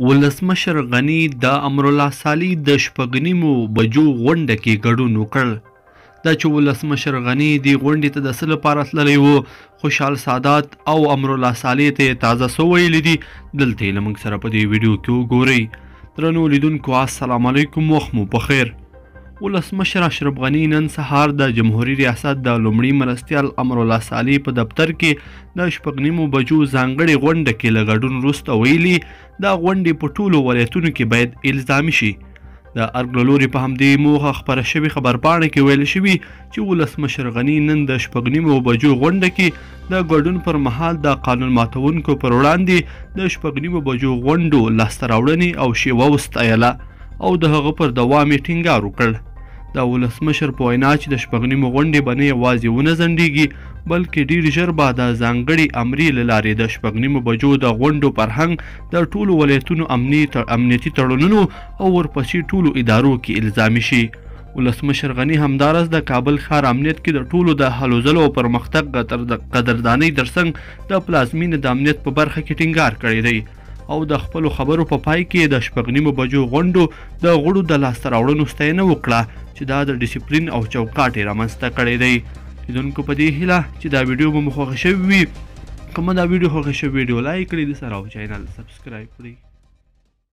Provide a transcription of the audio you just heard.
ولسمشر غني د امرالله صالح د شپږ نیمو بجو غونډه کې ګډون وکړ. دا چې ولسمشر غني دې غونډې ته د څه لپاره تللی و، خوشحال سادات او امرالله صالح ته یې تازه څه ویلي دي، دلته یې له موږ سره په دې ویډیو کې وګورئ. درنو لیدونکو السلام علیکم، وخت مو پخیر. ولسمشر اشرف غني نن سهار د جمهوریت ریاست د لومړي مرستیال امرالله صالح په دفتر کې د شپږ نیمو بجو ځانګړې غونډه کې له ګډون وروسته ویلي دا غونډې په ټولو ولایتونو کې باید الزامي شي. د ارګ له لوري په همدې موخه خپره شوې خبرپاڼه کې ویل شوي چې ولسمشر غني نن د شپږ نیمو بجو غونډه کې د ګډون پر مهال د قانون ماتونکو پر وړاندې د شپږ نیمو بجو غونډو لاسته راوړنې او شیوه وستایله او د هغه پر دوام یې ټینګار وکړ. د ولسمشر په وینا چې د شپږ نیمو غونډې به نه یوازې ونه ځنډېږي بلکې ډېر ژر به د ځانګړي امري له لارې د شپږ نیمو بجو د غونډو فرهنګ د ټولو ولایتونو امنیتي تړونونو او ورپسې ټولو ادارو کې الزامي شي. ولسمشر غني همداراز د کابل ښار امنیت کې د ټولو د هلو ځلو او پرمختګ قدردانۍ ترڅنګ د پلازمینې د امنیت په برخه کې ټینګار کړی دی او د خپلو خبرو په پای کې د شپږ نیمو بجو غونډو د غړو د لاسته راوړنو ستاینه وکړه چې دا د ډیسپلین او چوکاټ یې رامنځته کړی دی. لیدونکو په دې هیله چې دا ویډیو به مو خوښه شوې وي. که مو دا ویډیو خوښه شوې ویډیو لایک کړئ، د سره او چینل سبسکرایب کړئ.